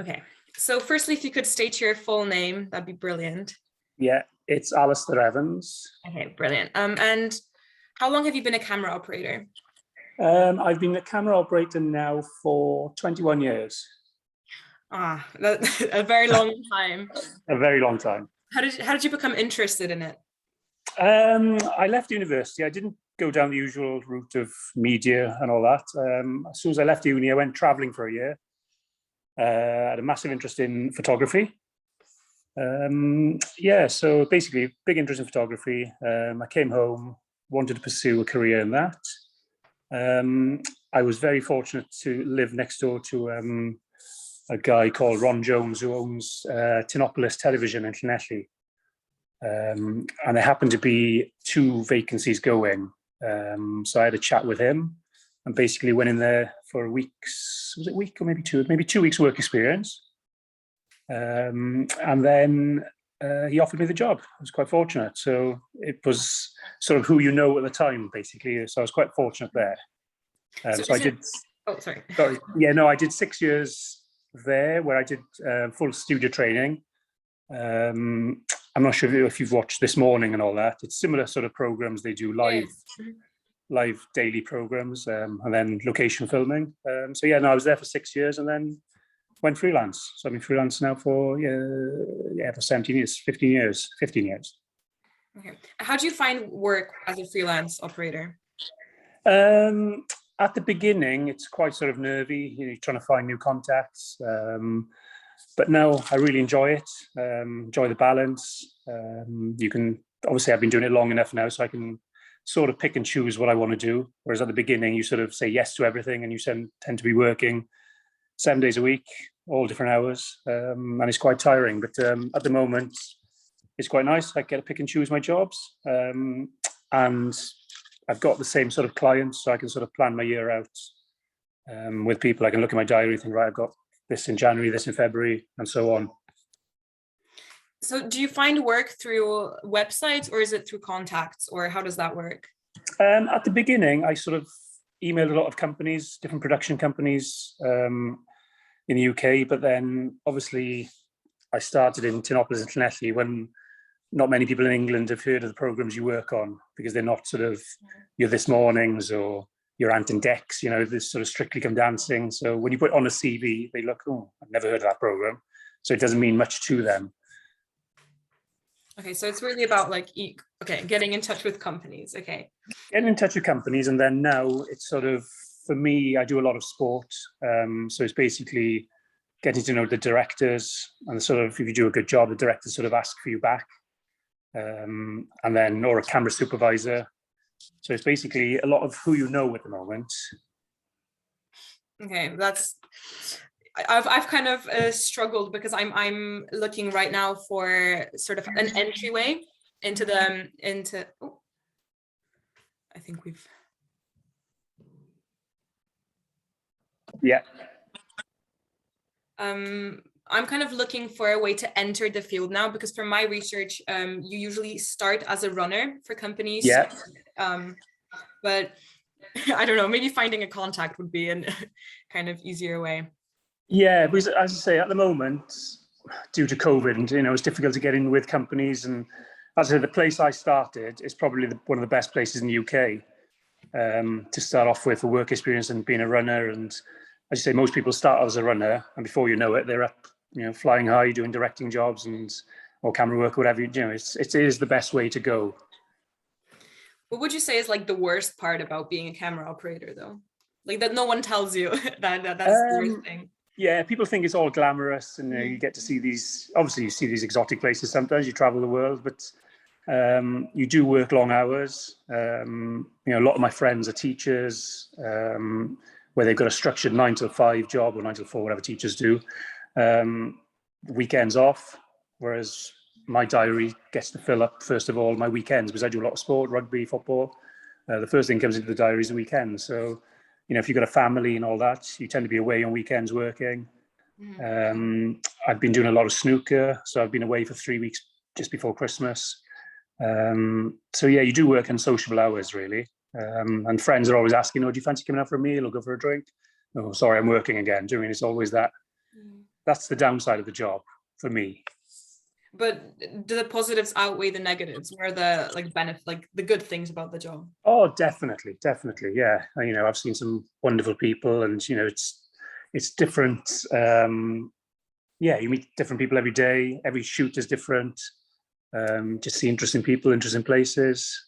Okay. So firstly, if you could state your full name, that'd be brilliant. Yeah, it's Alistair Evans. Okay, brilliant. And how long have you been a camera operator? I've been a camera operator now for 21 years. That's a very long time. A very long time. How did you become interested in it? I left university. I didn't go down the usual route of media and all that. As soon as I left uni, I went traveling for a year. I had a massive interest in photography. Yeah, so basically, big interest in photography. I came home, wanted to pursue a career in that. I was very fortunate to live next door to a guy called Ron Jones, who owns Tinopolis Television in Llanelli. And there happened to be 2 vacancies going. So I had a chat with him and basically went in there for was it a week or maybe 2 weeks work experience. And then he offered me the job. I was quite fortunate. So it was sort of who you know at the time, basically. So I was quite fortunate there. So I did. Oh, sorry. Sorry. Yeah, no, I did 6 years there where I did full studio training. I'm not sure if you've watched This Morning and all that. It's similar sort of programs. They do live daily programs and then location filming. So yeah, no, I was there for 6 years and then went freelance. So I've been freelance now for for 17 years, 15 years. Okay. How do you find work as a freelance operator? At the beginning, it's quite sort of nervy. You're trying to find new contacts. But no, I really enjoy it. Enjoy the balance. You can obviously I've been doing it long enough now, so I can sort of pick and choose what I want to do. Whereas at the beginning, you sort of say yes to everything, and you tend to be working 7 days a week, all different hours, and it's quite tiring. But at the moment, it's quite nice. I get to pick and choose my jobs, and I've got the same sort of clients, so I can sort of plan my year out with people. I can look at my diary, think, right, I've got this in January, this in February, and so on. So do you find work through websites or is it through contacts, or how does that work? At the beginning, I sort of emailed a lot of companies, different production companies in the UK, but then obviously I started in Tinopolis and Llanelli when not many people in England have heard of the programs you work on, because they're not sort of your This Mornings or your Ant and Dex, this sort of Strictly Come Dancing. So when you put on a CV, they look, oh, I've never heard of that program. So it doesn't mean much to them. Okay, so it's really about getting in touch with companies. Okay. Getting in touch with companies, and then now it's sort of, for me, I do a lot of sport. So it's basically getting to know the directors, and sort of, if you do a good job, the directors sort of ask for you back. And then, or a camera supervisor. So it's basically a lot of who you know at the moment. Okay, I've kind of struggled because I'm looking right now for sort of an entryway into oh, I think we've. Yeah. I'm kind of looking for a way to enter the field now, because from my research, you usually start as a runner for companies. Yeah. But I don't know, maybe finding a contact would be a kind of easier way. Yeah, because as I say, at the moment, due to COVID, and it's difficult to get in with companies. And as I say, the place I started is probably one of the best places in the UK to start off with for work experience and being a runner. And as you say, most people start as a runner, and before you know it, they're up, flying high, doing directing jobs or camera work, or whatever. It is the best way to go. What would you say is like the worst part about being a camera operator, though? Like that no one tells you that's the worst thing. Yeah, people think it's all glamorous, and you get to see these. Obviously, you see these exotic places. Sometimes you travel the world, but you do work long hours. A lot of my friends are teachers, where they've got a structured 9 to 5 job or 9 to 4, whatever teachers do. Weekends off, whereas my diary gets to fill up, first of all, my weekends, because I do a lot of sport, rugby, football. The first thing comes into the diary is the weekend. So, if you've got a family and all that, you tend to be away on weekends working. I've been doing a lot of snooker. So I've been away for 3 weeks just before Christmas. So yeah, you do work in sociable hours, really. And friends are always asking, do you fancy coming out for a meal or go for a drink? Oh, sorry, I'm working again. It's always that. that's the downside of the job for me. But do the positives outweigh the negatives? What are the like the good things about the job? Oh, definitely, definitely, yeah. I've seen some wonderful people, and it's different. Yeah, you meet different people every day. Every shoot is different. Just see interesting people, interesting places.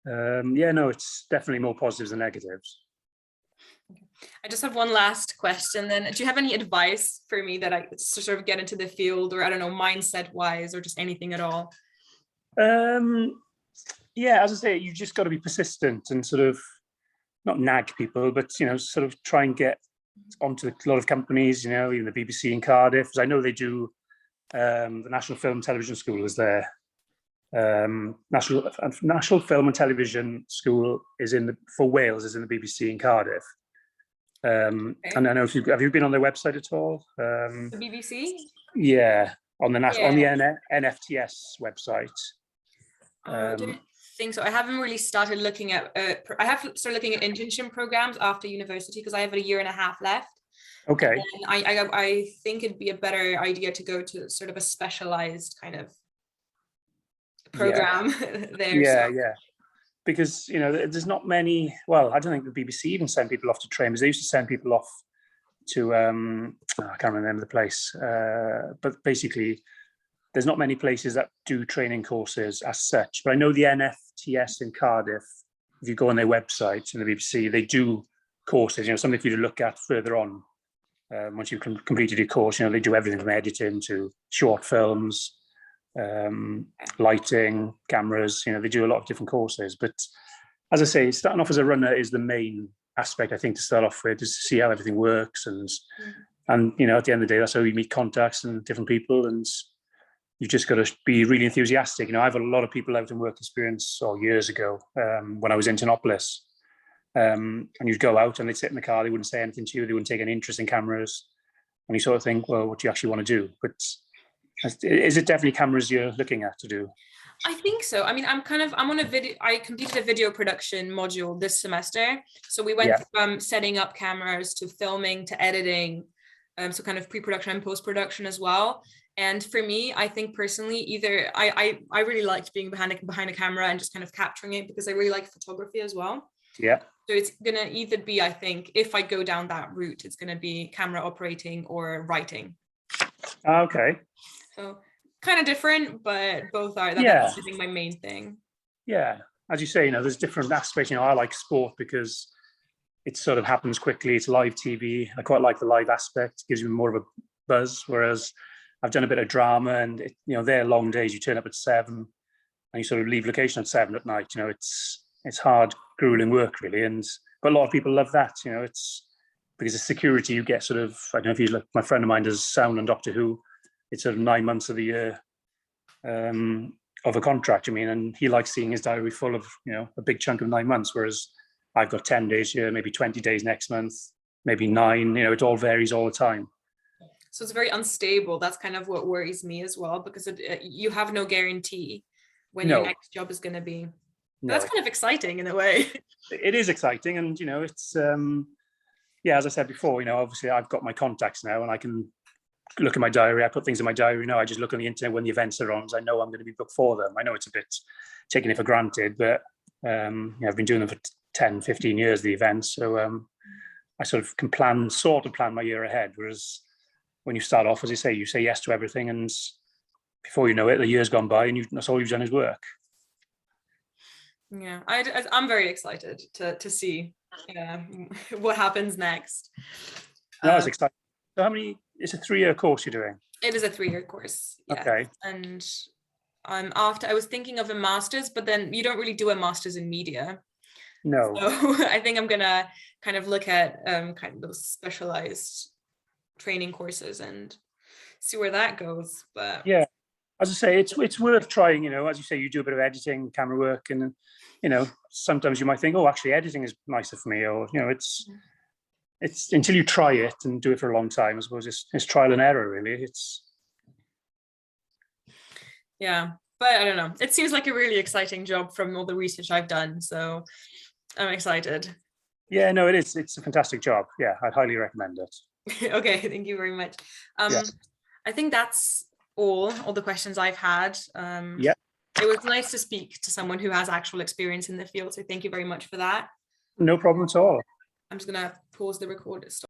Yeah, no, it's definitely more positives than negatives. I just have one last question then. Do you have any advice for me that I could sort of get into the field, or I don't know, mindset wise, or just anything at all? Yeah, as I say, you just got to be persistent and sort of not nag people, but sort of try and get onto a lot of companies. Even the BBC in Cardiff, because I know they do. The National Film and Television School is there. National Film and Television School is for Wales is in the BBC in Cardiff. Okay. And I know have you been on their website at all? The BBC? Yeah, on the NFTS website. I don't think so. I haven't really started looking at. I have started looking at internship programs after university because I have a year and a half left. Okay. And I think it'd be a better idea to go to sort of a specialized kind of program there. Yeah, yeah. Because there's not many. Well, I don't think the BBC even send people off to train. Because they used to send people off to I can't remember the place, but basically, there's not many places that do training courses as such. But I know the NFTS in Cardiff. If you go on their website in the BBC, they do courses. Something for you to look at further on. Once you've completed your course, they do everything from editing to short films. Lighting, cameras, they do a lot of different courses. But as I say, starting off as a runner is the main aspect, I think, to start off with, just to see how everything works. And at the end of the day, that's how you meet contacts and different people. And you've just got to be really enthusiastic. I have a lot of people out in work experience years ago when I was in Tinopolis. And you'd go out and they'd sit in the car, they wouldn't say anything to you, they wouldn't take any interest in cameras. And you sort of think, well, what do you actually want to do? But is it definitely cameras you're looking at to do? I think so. I mean, I'm on a video. I completed a video production module this semester. So we went from setting up cameras to filming to editing. So kind of pre-production and post-production as well. And for me, I think personally, either I really liked being behind a camera and just kind of capturing it because I really like photography as well. Yeah. So it's gonna either be, I think, if I go down that route, it's gonna be camera operating or writing. Okay. So kind of different, but both are. That's I think my main thing. Yeah, as you say, there's different aspects. I like sport because it sort of happens quickly. It's live TV. I quite like the live aspect. It gives you more of a buzz. Whereas I've done a bit of drama, and they're long days. You turn up at 7, and you sort of leave location at 7 at night. It's hard, grueling work really. But a lot of people love that. It's because the security you get. Sort of, I don't know if you look. My friend of mine does sound on Doctor Who. It's sort of 9 months of the year of a contract, and he likes seeing his diary full of, a big chunk of 9 months, whereas I've got 10 days here, maybe 20 days next month, maybe 9, it all varies all the time. So it's very unstable. That's kind of what worries me as well, because you have no guarantee when your next job is going to be. No. That's kind of exciting in a way. It is exciting. And, it's, as I said before, obviously I've got my contacts now and I can look at my diary. I put things in my diary. I just look on the internet when the events are on. So I know I'm going to be booked for them. I know it's a bit taking it for granted, but I've been doing them for 10, 15 years, the events. So I sort of can plan my year ahead. Whereas when you start off, as you say yes to everything. And before you know it, the year's gone by and that's all you've done is work. Yeah, I'm very excited to see what happens next. No, it's exciting. So it's a 3-year course you're doing? It is a 3-year course. Yeah. Okay. And I was thinking of a master's, but then you don't really do a master's in media. No. So I think I'm gonna kind of look at kind of those specialized training courses and see where that goes. But yeah, as I say, it's worth trying. As you say, you do a bit of editing, camera work, and sometimes you might think, oh, actually, editing is nicer for me, or it's until you try it and do it for a long time. I suppose it's trial and error, really. Yeah, but I don't know. It seems like a really exciting job from all the research I've done, so I'm excited. Yeah, no, it is. It's a fantastic job. Yeah, I'd highly recommend it. Okay, thank you very much. Yeah. I think that's all the questions I've had. Yeah. It was nice to speak to someone who has actual experience in the field, so thank you very much for that. No problem at all. I'm just gonna pause the record.